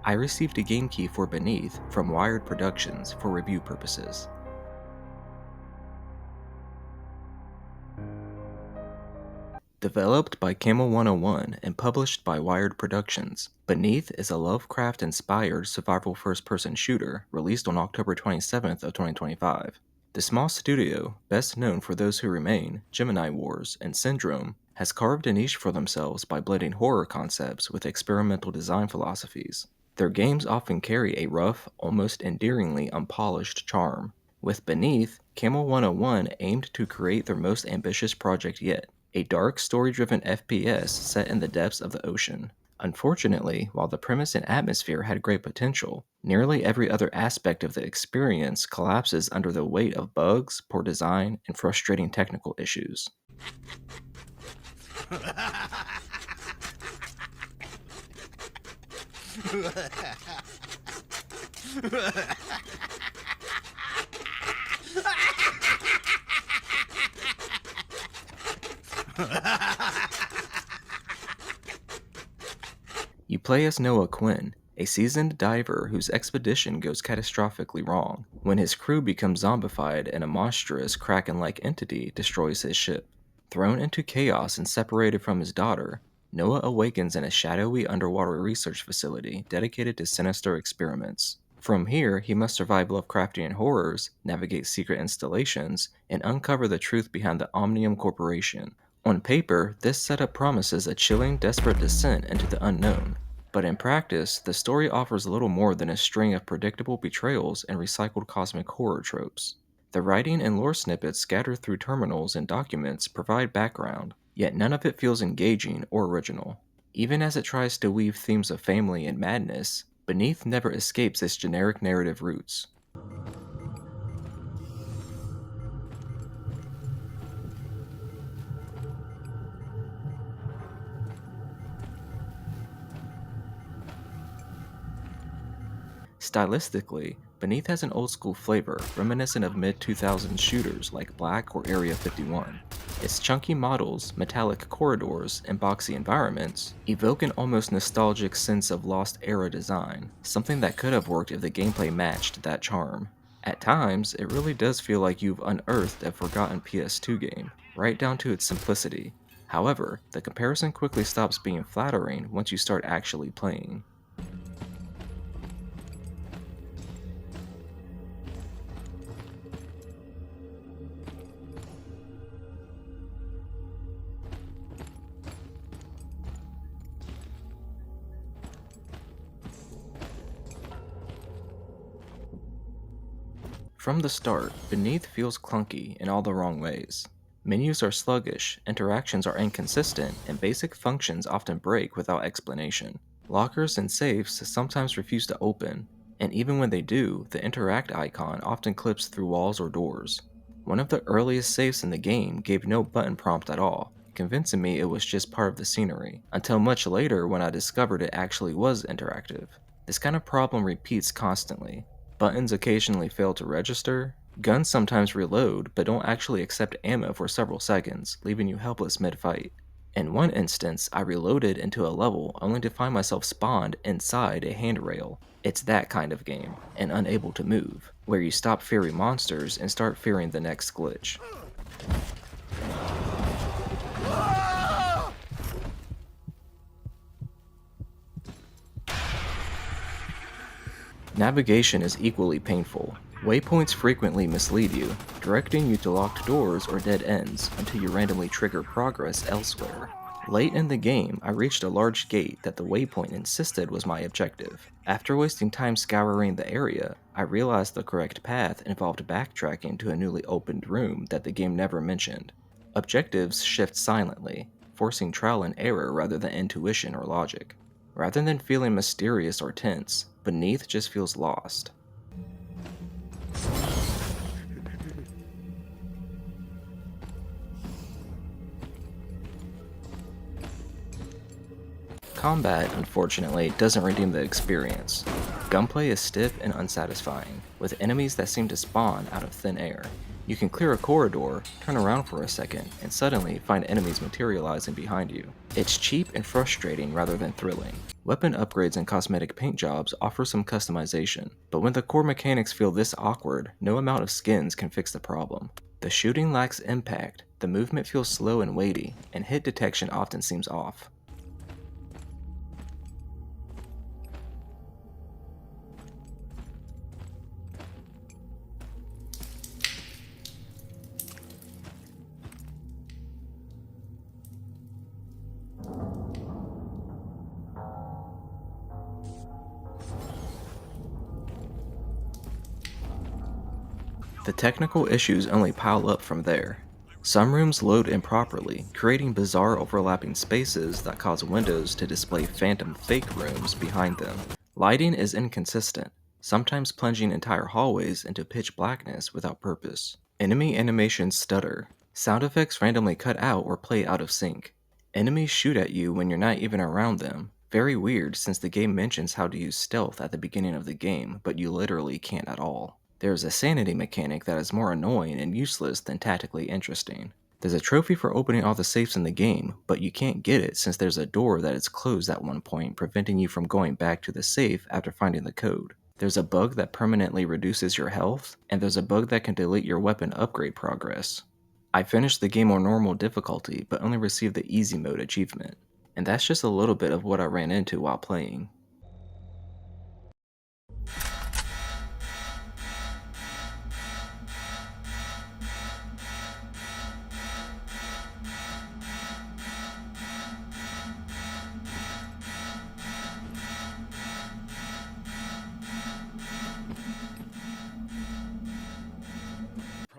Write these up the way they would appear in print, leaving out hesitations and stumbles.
I received a game key for Beneath from Wired Productions for review purposes. Developed by Camel 101 and published by Wired Productions, Beneath is a Lovecraft-inspired survival first-person shooter released on October 27th of 2025. The small studio, best known for Those Who Remain, Gemini Wars, and Syndrome, has carved a niche for themselves by blending horror concepts with experimental design philosophies. Their games often carry a rough, almost endearingly unpolished charm. With Beneath, Camel 101 aimed to create their most ambitious project yet, a dark, story-driven FPS set in the depths of the ocean. Unfortunately, while the premise and atmosphere had great potential, nearly every other aspect of the experience collapses under the weight of bugs, poor design, and frustrating technical issues. You play as Noah Quinn, a seasoned diver whose expedition goes catastrophically wrong when his crew becomes zombified and a monstrous kraken-like entity destroys his ship. Thrown into chaos and separated from his daughter, Noah awakens in a shadowy underwater research facility dedicated to sinister experiments. From here, he must survive Lovecraftian horrors, navigate secret installations, and uncover the truth behind the Omnium Corporation. On paper, this setup promises a chilling, desperate descent into the unknown, but in practice, the story offers little more than a string of predictable betrayals and recycled cosmic horror tropes. The writing and lore snippets scattered through terminals and documents provide background, yet none of it feels engaging or original. Even as it tries to weave themes of family and madness, Beneath never escapes its generic narrative roots. Stylistically, Beneath has an old-school flavor reminiscent of mid-2000s shooters like Black or Area 51. Its chunky models, metallic corridors, and boxy environments evoke an almost nostalgic sense of lost-era design, something that could have worked if the gameplay matched that charm. At times, it really does feel like you've unearthed a forgotten PS2 game, right down to its simplicity. However, the comparison quickly stops being flattering once you start actually playing. From the start, Beneath feels clunky in all the wrong ways. Menus are sluggish, interactions are inconsistent, and basic functions often break without explanation. Lockers and safes sometimes refuse to open, and even when they do, the interact icon often clips through walls or doors. One of the earliest safes in the game gave no button prompt at all, convincing me it was just part of the scenery, until much later when I discovered it actually was interactive. This kind of problem repeats constantly. Buttons occasionally fail to register, guns sometimes reload but don't actually accept ammo for several seconds, leaving you helpless mid-fight. In one instance, I reloaded into a level only to find myself spawned inside a handrail. It's that kind of game, and unable to move, where you stop fearing monsters and start fearing the next glitch. Navigation is equally painful. Waypoints frequently mislead you, directing you to locked doors or dead ends until you randomly trigger progress elsewhere. Late in the game, I reached a large gate that the waypoint insisted was my objective. After wasting time scouring the area, I realized the correct path involved backtracking to a newly opened room that the game never mentioned. Objectives shift silently, forcing trial and error rather than intuition or logic. Rather than feeling mysterious or tense, Beneath just feels lost. Combat, unfortunately, doesn't redeem the experience. Gunplay is stiff and unsatisfying, with enemies that seem to spawn out of thin air. You can clear a corridor, turn around for a second, and suddenly find enemies materializing behind you. It's cheap and frustrating rather than thrilling. Weapon upgrades and cosmetic paint jobs offer some customization, but when the core mechanics feel this awkward, no amount of skins can fix the problem. The shooting lacks impact, the movement feels slow and weighty, and hit detection often seems off. The technical issues only pile up from there. Some rooms load improperly, creating bizarre overlapping spaces that cause windows to display phantom fake rooms behind them. Lighting is inconsistent, sometimes plunging entire hallways into pitch blackness without purpose. Enemy animations stutter. Sound effects randomly cut out or play out of sync. Enemies shoot at you when you're not even around them. Very weird since the game mentions how to use stealth at the beginning of the game, but you literally can't at all. There's a sanity mechanic that is more annoying and useless than tactically interesting. There's a trophy for opening all the safes in the game, but you can't get it since there's a door that is closed at one point, preventing you from going back to the safe after finding the code. There's a bug that permanently reduces your health, and there's a bug that can delete your weapon upgrade progress. I finished the game on normal difficulty, but only received the easy mode achievement. And that's just a little bit of what I ran into while playing.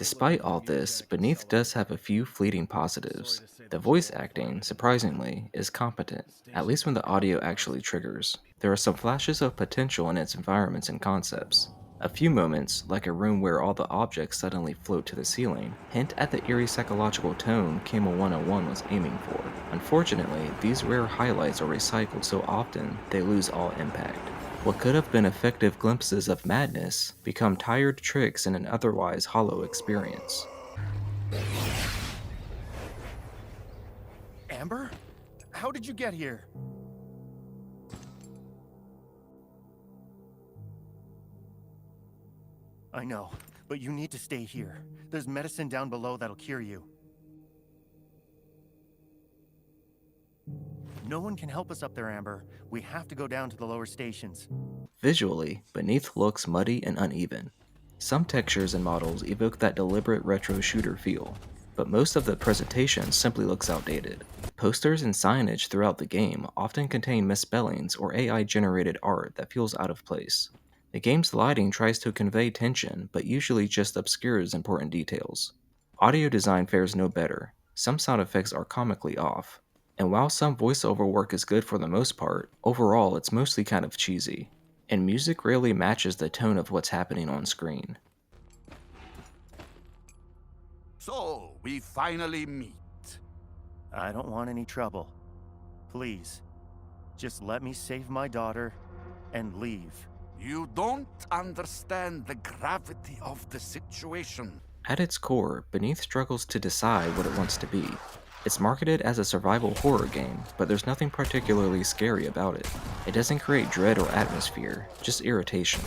Despite all this, Beneath does have a few fleeting positives. The voice acting, surprisingly, is competent, at least when the audio actually triggers. There are some flashes of potential in its environments and concepts. A few moments, like a room where all the objects suddenly float to the ceiling, hint at the eerie psychological tone Camel 101 was aiming for. Unfortunately, these rare highlights are recycled so often they lose all impact. What could have been effective glimpses of madness become tired tricks in an otherwise hollow experience. Amber? How did you get here? I know, but you need to stay here. There's medicine down below that'll cure you. No one can help us up there, Amber. We have to go down to the lower stations. Visually, Beneath looks muddy and uneven. Some textures and models evoke that deliberate retro shooter feel, but most of the presentation simply looks outdated. Posters and signage throughout the game often contain misspellings or AI-generated art that feels out of place. The game's lighting tries to convey tension, but usually just obscures important details. Audio design fares no better. Some sound effects are comically off. And while some voiceover work is good for the most part, overall it's mostly kind of cheesy. And music rarely matches the tone of what's happening on screen. So, we finally meet. I don't want any trouble. Please, just let me save my daughter and leave. You don't understand the gravity of the situation. At its core, Beneath struggles to decide what it wants to be. It's marketed as a survival horror game, but there's nothing particularly scary about it. It doesn't create dread or atmosphere, just irritation.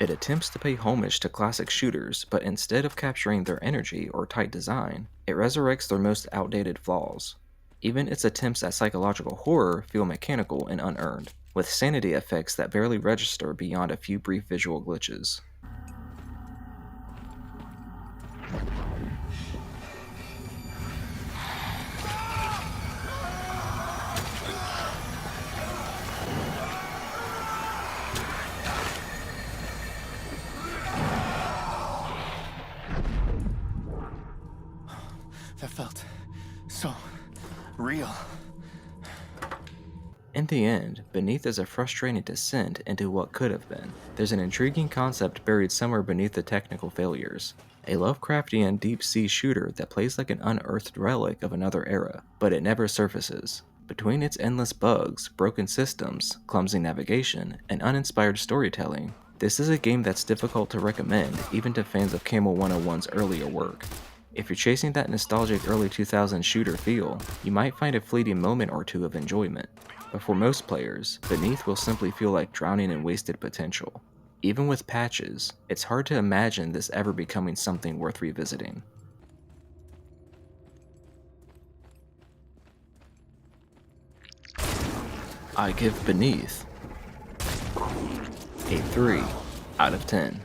It attempts to pay homage to classic shooters, but instead of capturing their energy or tight design, it resurrects their most outdated flaws. Even its attempts at psychological horror feel mechanical and unearned, with sanity effects that barely register beyond a few brief visual glitches. That felt so real. In the end, Beneath is a frustrating descent into what could have been. There's an intriguing concept buried somewhere beneath the technical failures. A Lovecraftian deep-sea shooter that plays like an unearthed relic of another era, but it never surfaces. Between its endless bugs, broken systems, clumsy navigation, and uninspired storytelling, This is a game that's difficult to recommend, even to fans of Camel 101's earlier work. If you're chasing that nostalgic early 2000s shooter feel, you might find a fleeting moment or two of enjoyment, but for most players, Beneath will simply feel like drowning in wasted potential. Even with patches, it's hard to imagine this ever becoming something worth revisiting. I give Beneath a 3 out of 10.